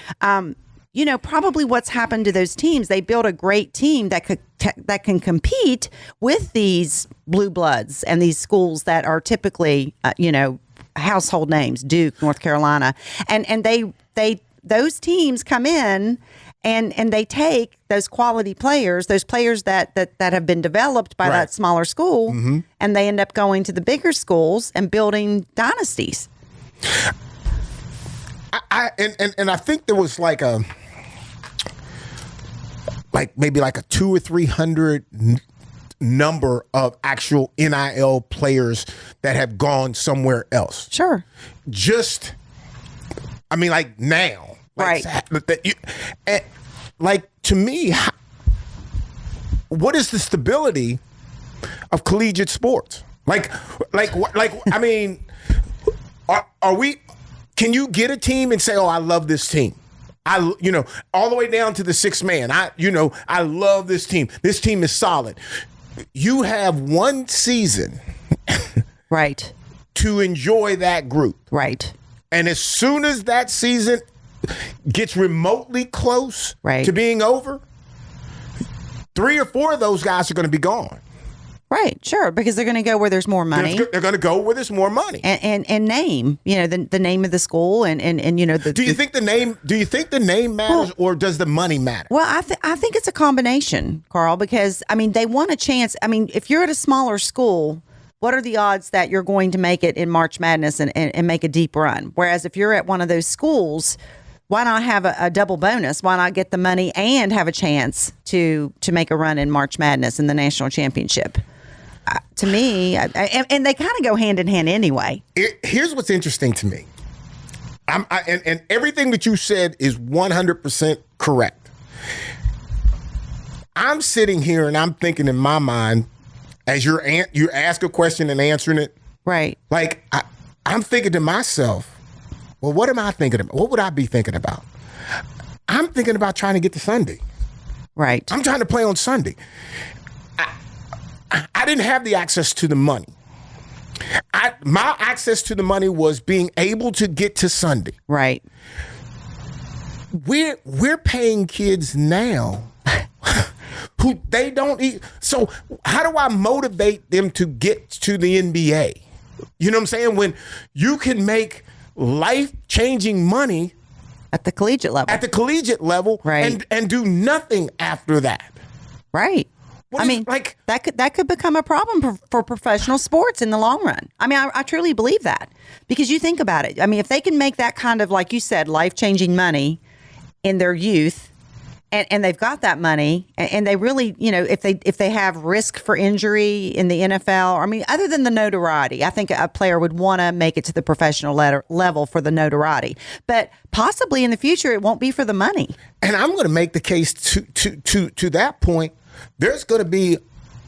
probably what's happened to those teams, they built a great team that can compete with these blue bloods and these schools that are typically, household names, Duke, North Carolina, and those teams come in and they take those quality players, those players that have been developed by that smaller school, and they end up going to the bigger schools and building dynasties. I think there was maybe a 200 or 300 number of actual NIL players that have gone somewhere else. Sure. Now. Right. To me, what is the stability of collegiate sports? Are we? Can you get a team and say, "Oh, I love this team"? All the way down to the sixth man. I love this team. This team is solid. You have one season, right, to enjoy that group, right, and as soon as that season gets remotely close to being over, 3 or 4 of those guys are going to be gone. Right, sure, because they're going to go where there's more money. They're going to go where there's more money, and name, the name of the school, and Do you think the name? Do you think the name matters, or does the money matter? Well, I think it's a combination, Carl, because they want a chance. If you're at a smaller school, what are the odds that you're going to make it in March Madness and make a deep run? Whereas if you're at one of those schools, why not have a double bonus? Why not get the money and have a chance to make a run in March Madness and the national championship? To me, and they kind of go hand in hand anyway. Here's what's interesting to me. And everything that you said is 100% correct. I'm sitting here and I'm thinking in my mind, as you ask a question and answering it, right? I'm thinking to myself, well, what am I thinking about? What would I be thinking about? I'm thinking about trying to get to Sunday. Right. I'm trying to play on Sunday. I didn't have the access to the money. My access to the money was being able to get to Sunday. Right. We're paying kids now who they don't eat. So how do I motivate them to get to the NBA? You know what I'm saying? When you can make life-changing money at the collegiate level. Right. and do nothing after that. Right. That could become a problem for professional sports in the long run. I truly believe that, because you think about it. If they can make that kind of, like you said, life-changing money in their youth, and they've got that money, and they really, if they have risk for injury in the NFL, other than the notoriety, I think a player would want to make it to the professional level for the notoriety. But possibly in the future, it won't be for the money. And I'm going to make the case to that point. There's going to be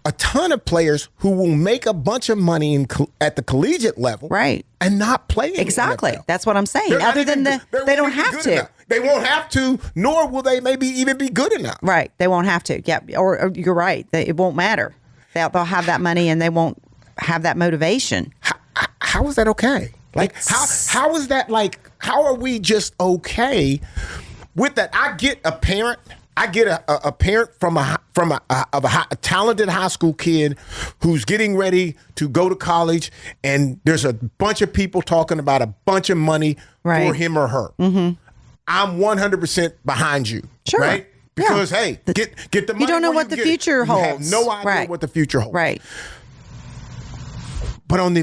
a ton of players who will make a bunch of money at the collegiate level, right, and not play in exactly. the NFL. That's what I'm saying. Other than they don't have to. They won't have to, nor will they maybe even be good enough. Right, they won't have to. Yeah, or you're right. It won't matter. They'll have that money and they won't have that motivation. How is that okay? How is that how are we just okay with that? I get a parent from a talented high school kid who's getting ready to go to college, and there's a bunch of people talking about a bunch of money for him or her. Mm-hmm. I'm 100% behind you, sure. Right? Because hey, get the money. You don't know what the future holds. You have no idea what the future holds. Right. But on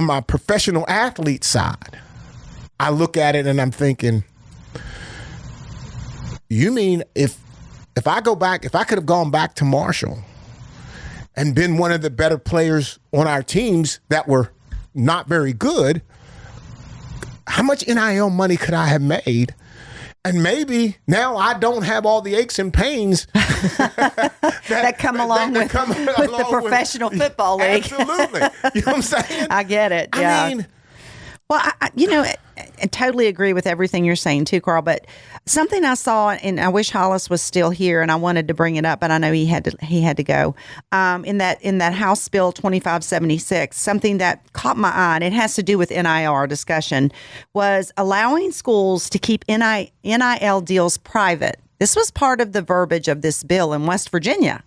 my professional athlete side, I look at it and I'm thinking, you mean if I go back, if I could have gone back to Marshall and been one of the better players on our teams that were not very good, how much NIL money could I have made? And maybe now I don't have all the aches and pains that come along with the professional football league. Absolutely. You know what I'm saying? I get it. Yeah. Well, I totally agree with everything you're saying too, Carl. But something I saw, and I wish Hollis was still here, and I wanted to bring it up, but I know he had to go. In that House Bill 2576, something that caught my eye, and it has to do with NIL discussion, was allowing schools to keep NIL deals private. This was part of the verbiage of this bill in West Virginia.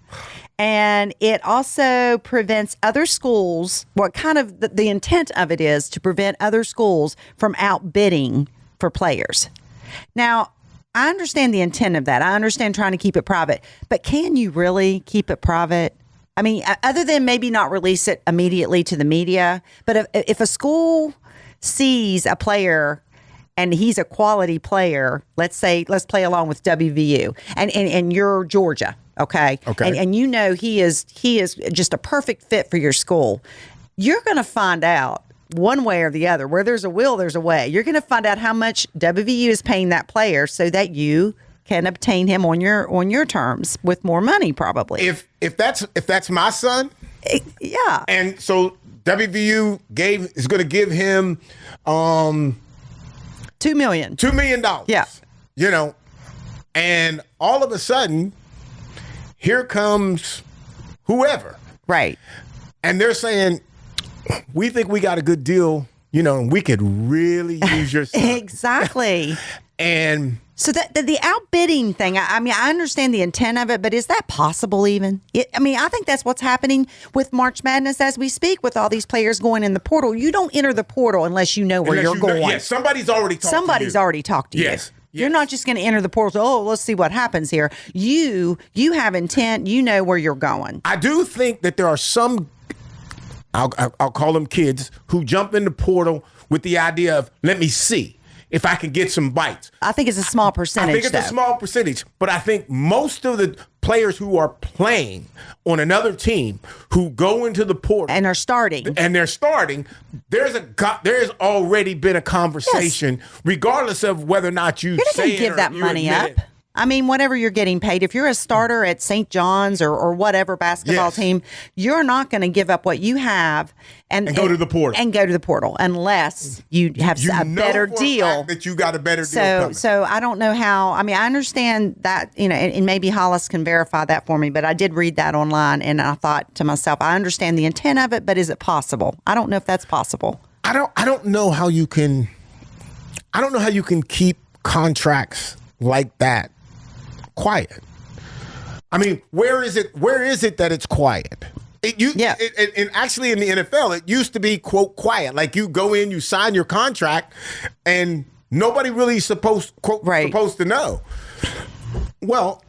And it also prevents other schools, what kind of the intent of it is to prevent other schools from outbidding for players. Now, I understand the intent of that. I understand trying to keep it private. But can you really keep it private? I mean, other than maybe not release it immediately to the media. But if a school sees a player and he's a quality player, let's play along with WVU and you're Georgia. Okay. And you know he is just a perfect fit for your school. You're going to find out one way or the other. Where there's a will, there's a way. You're going to find out how much WVU is paying that player so that you can obtain him on your terms with more money, probably. If that's my son, yeah. And so WVU is going to give him $2 million. $2 million. Yeah. You know, and all of a sudden, here comes whoever. Right. And they're saying, we think we got a good deal, you know, and we could really use your son. Exactly. And so the outbidding thing, I mean, I understand the intent of it, but is that possible even? I think that's what's happening with March Madness as we speak with all these players going in the portal. You don't enter the portal unless you know where you're going. Yes, somebody's already talked to you. Yes. You're not just going to enter the portal. Oh, let's see what happens here. You have intent. You know where you're going. I do think that there are some, I'll call them kids, who jump in the portal with the idea of, let me see if I can get some bites. I think it's a small percentage. I think it's a small percentage. But I think most of the players who are playing on another team who go into the portal and are starting, there's already been a conversation, regardless of whether or not you say it give that money up. I mean, whatever you're getting paid, if you're a starter at St. John's or whatever basketball team, you're not going to give up what you have and go to the portal. Unless you have a better deal. That you got a better deal coming. So I don't know how. I mean, I understand that, you know, and maybe Hollis can verify that for me. But I did read that online, and I thought to myself, I understand the intent of it, but is it possible? I don't know if that's possible. I don't know how you can. I don't know how you can keep contracts like that quiet. I mean, where is it that it's quiet? And actually in the NFL, it used to be, quote, quiet. Like you go in, you sign your contract, and nobody really supposed to know. Well,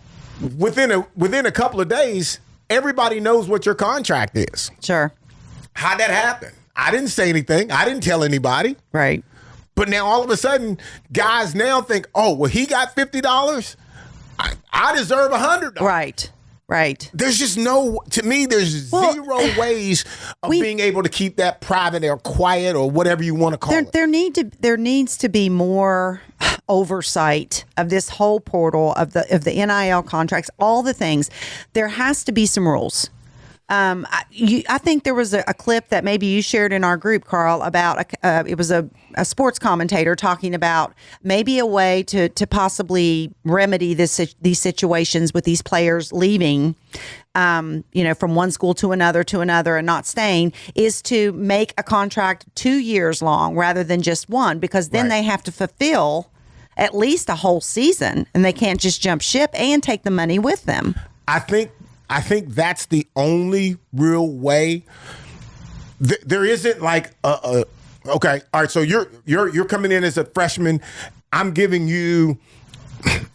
within a couple of days, everybody knows what your contract is. Sure. How'd that happen? I didn't say anything. I didn't tell anybody. Right. But now all of a sudden, guys now think, oh, well, he got $50. I deserve $100. Right. There's just there's zero ways of being able to keep that private or quiet or whatever you want to call it. There needs to be more oversight of this whole portal of the NIL contracts, all the things. There has to be some rules. I think there was a clip that maybe you shared in our group, Carl, about it was a sports commentator talking about maybe a way to possibly remedy these situations with these players leaving, from one school to another and not staying, is to make a contract 2 years long rather than just one, because then they have to fulfill at least a whole season and they can't just jump ship and take the money with them. I think that's the only real way. There isn't like okay, all right. So you're coming in as a freshman. I'm giving you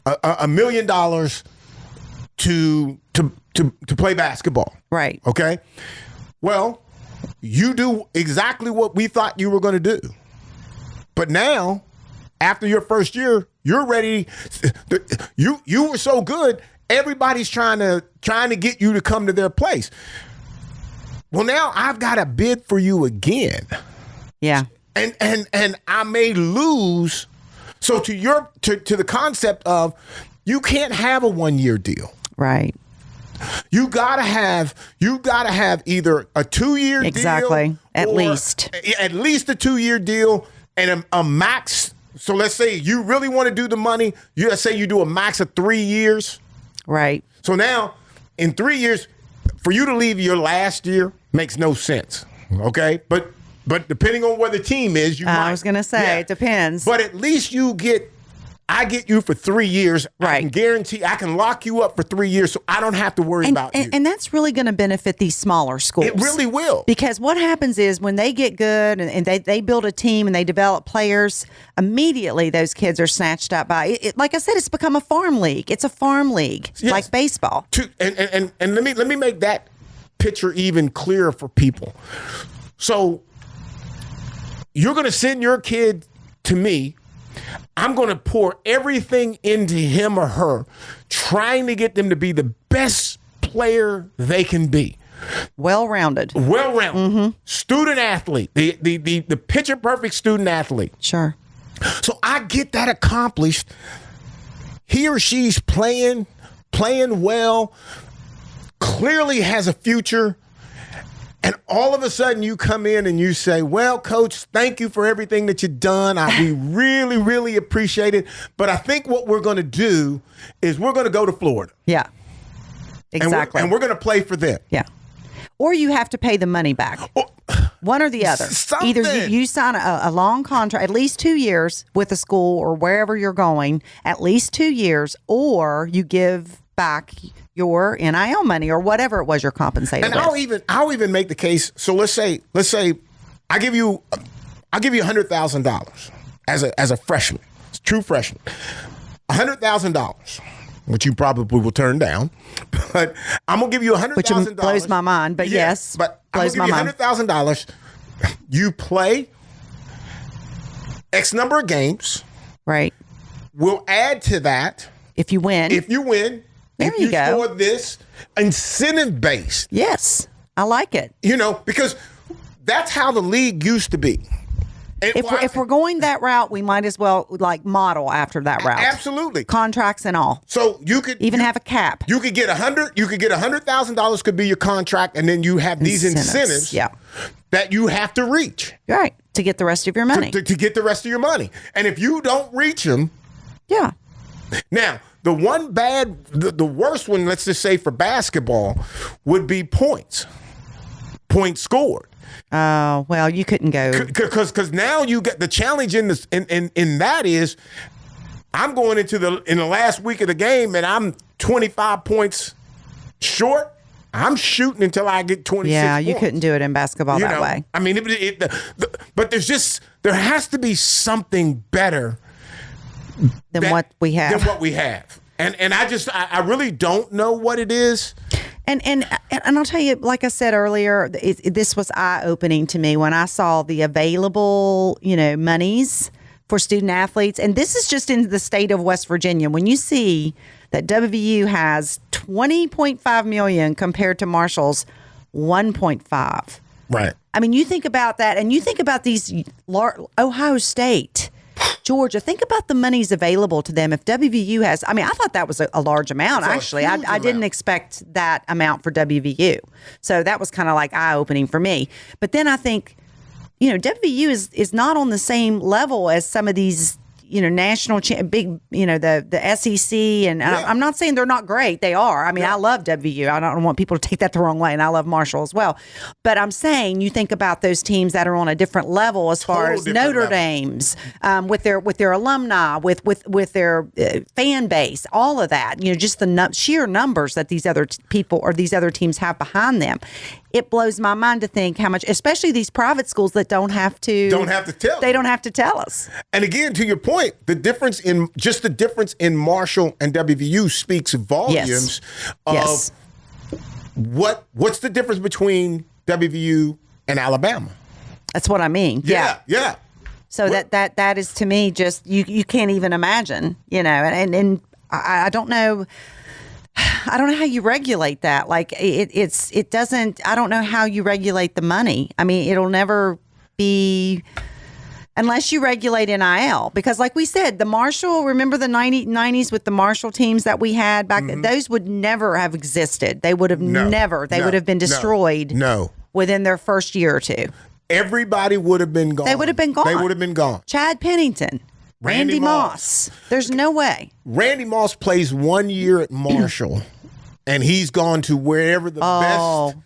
$1 million to play basketball. Right. Okay. Well, you do exactly what we thought you were going to do, but now after your first year, you're ready. You were so good. Everybody's trying to get you to come to their place. Well, now I've got to bid for you again. Yeah. And I may lose. So to the concept of you can't have a 1-year deal. Right. You gotta have either a 2-year deal. Exactly. At least a 2-year deal. and a max. So let's say you really want to do the money. Let's say you do a max of 3 years. Right. So now, in 3 years, for you to leave your last year makes no sense. Okay, but depending on where the team is, you might. I was going to say, it depends. But at least I get you for 3 years. Right. I can guarantee I can lock you up for 3 years, so I don't have to worry about you. And that's really going to benefit these smaller schools. It really will. Because what happens is when they get good and they build a team and they develop players, immediately those kids are snatched up by it. Like I said, it's become a farm league. It's a farm league, like baseball. And let me make that picture even clearer for people. So you're going to send your kid to me. I'm going to pour everything into him or her, trying to get them to be the best player they can be. Well-rounded. Student athlete, the picture perfect student athlete. Sure. So I get that accomplished. He or she's playing well, clearly has a future. And all of a sudden you come in and you say, well, coach, thank you for everything that you've done. We really, really appreciate it. But I think what we're going to do is we're going to go to Florida. Yeah, exactly. And we're going to play for them. Yeah. Or you have to pay the money back. One or the other. Something. Either you sign a long contract, at least 2 years with a school or wherever you're going, at least 2 years, or you give back your NIL money or whatever it was you're compensated and with. I'll even make the case. So let's say I give you $100,000 as a freshman, true freshman, $100,000, which you probably will turn down, but I'm gonna give you $100,000, which blows my mind. But yes, but blows my mind. $100,000. You play X number of games, right? We'll add to that if you win. There you go. Score this incentive based. Yes, I like it. Because that's how the league used to be. And if we're going that route, we might as well model after that route. Absolutely, contracts and all. So you could have a cap. You could get $100,000 could be your contract, and then you have these incentives. That you have to reach. Right, to get the rest of your money. To get the rest of your money, and if you don't reach them, now. The worst one, let's just say for basketball, would be points scored. Oh, well, you couldn't go. Because now you get the challenge in that is I'm going into in the last week of the game and I'm 25 points short. I'm shooting until I get 26 Yeah, points. You couldn't do it in basketball that way. I mean, but there has to be something better than what we have. And I really don't know what it is. And I'll tell you, like I said earlier, this was eye-opening to me when I saw the available, monies for student athletes. And this is just in the state of West Virginia. When you see that WVU has $20.5 million compared to Marshall's $1.5. Right. I mean, you think about that, and you think about these Ohio State, Georgia, think about the monies available to them. If WVU has, I thought that was a large amount, actually. I didn't expect that amount for WVU. So that was kind of eye-opening for me. But then I think, WVU is not on the same level as some of these, national big, the SEC. And I'm not saying they're not great. They are. I love WVU. I don't want people to take that the wrong way. And I love Marshall as well. But I'm saying you think about those teams that are on a different level as far as Notre Dame's, with their alumni, with their fan base, all of that. Just the sheer numbers that these other people or these other teams have behind them. It blows my mind to think how much, especially these private schools that don't have to tell us. And again, to your point, the difference in Marshall and WVU speaks volumes of what's the difference between WVU and Alabama. That's what I mean. Yeah. So that is to me just you can't even imagine, and I don't know. I don't know how you regulate that. It doesn't, I don't know how you regulate the money. It'll never be, unless you regulate NIL, because like we said, the Marshall, remember the 90s with the Marshall teams that we had back then, those would never have existed. They would have would have been destroyed within their first year or two. everybody would have been gone. They would have been gone. They would have been gone. Chad Pennington, Randy Moss. There's no way. Randy Moss plays 1 year at Marshall, and he's gone to wherever the best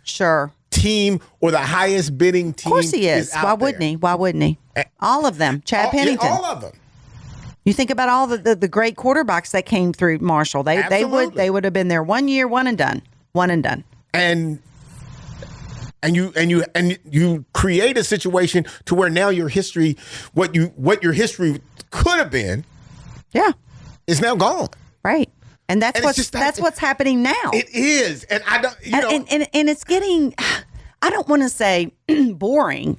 team or the highest bidding team. Of course he is. Why wouldn't he? Why wouldn't he? All of them. Chad Pennington. All of them. You think about all the great quarterbacks that came through Marshall. They would have been there 1 year, one and done. And you create a situation to where now your history, what your history could have been, is now gone. Right. And that's what's happening now. It is. And I don't and it's getting, I don't want to say boring,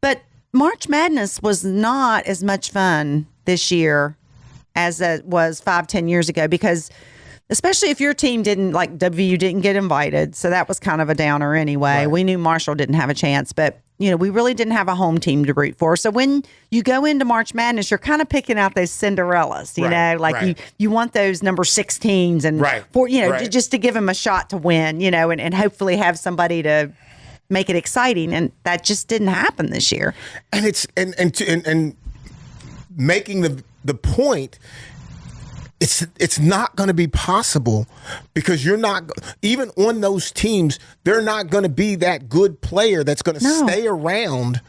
but March Madness was not as much fun this year as it was 5-10 years ago, because especially if your team didn't, like WVU didn't get invited, so that was kind of a downer anyway. Right. We knew Marshall didn't have a chance, but we really didn't have a home team to root for. So when you go into March Madness, you're kind of picking out those Cinderellas, you want those number 16s and just to give them a shot to win, and hopefully have somebody to make it exciting, and that just didn't happen this year. And it's and making the point, it's not going to be possible, because you're not, even on those teams, they're not going to be that good player that's going to stay around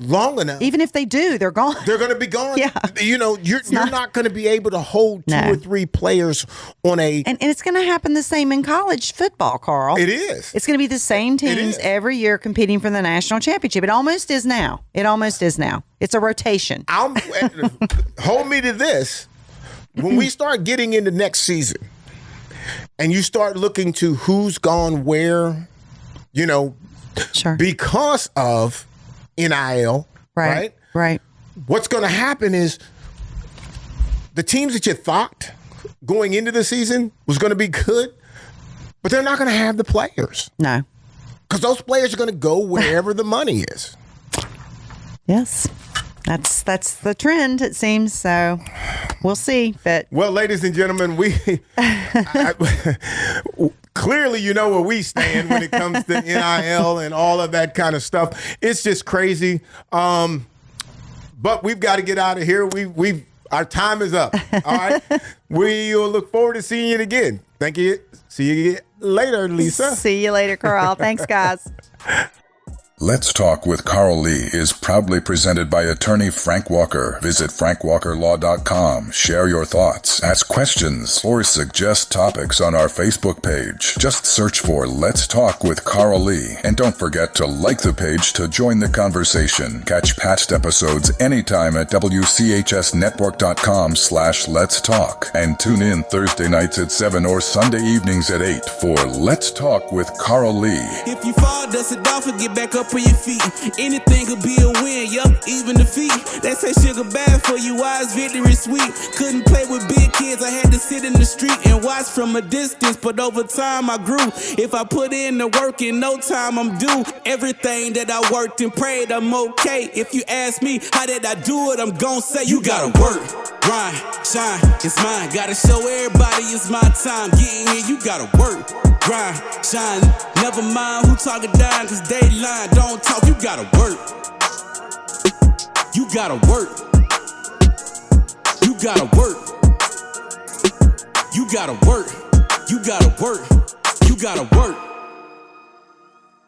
long enough. Even if they do, they're gone. They're going to be gone. Yeah. You're not going to be able to hold two or three players on a... And it's going to happen the same in college football, Carl. It is. It's going to be the same teams every year competing for the national championship. It almost is now. It's a rotation. Hold me to this. When we start getting into next season and you start looking to who's gone where, because of NIL, right? What's going to happen is the teams that you thought going into the season was going to be good, but they're not going to have the players. No. Because those players are going to go wherever the money is. Yes. That's the trend, it seems. So we'll see. But ladies and gentlemen, we clearly you know where we stand when it comes to NIL and all of that kind of stuff. It's just crazy. But we've got to get out of here. Our time is up. All right. We'll look forward to seeing you again. Thank you. See you later, Lisa. See you later, Carl. Thanks, guys. Let's Talk with Carl Lee is proudly presented by attorney Frank Walker. Visit frankwalkerlaw.com. Share your thoughts, ask questions, or suggest topics on our Facebook page. Just search for Let's Talk with Carl Lee. And don't forget to like the page to join the conversation. Catch past episodes anytime at WCHSnetwork.com/Let's Talk. And tune in Thursday nights at 7 or Sunday evenings at 8 for Let's Talk with Carl Lee. If you fall, dust it off and get back up on your feet. Anything could be a win, yup, even defeat. They say sugar bad for you, wise victory sweet. Couldn't play with big kids, I had to sit in the street and watch from a distance, but over time I grew. If I put in the work, in no time I'm due. Everything that I worked and prayed, I'm okay. If you ask me, how did I do it, I'm gon' say, you gotta work, grind, shine, it's mine. Gotta show everybody it's my time. Getting here, you gotta work, grind, shine. Never mind who talking down, cause they lying. Don't talk, you gotta work. You gotta work. You gotta work. You gotta work. You gotta work. You gotta work.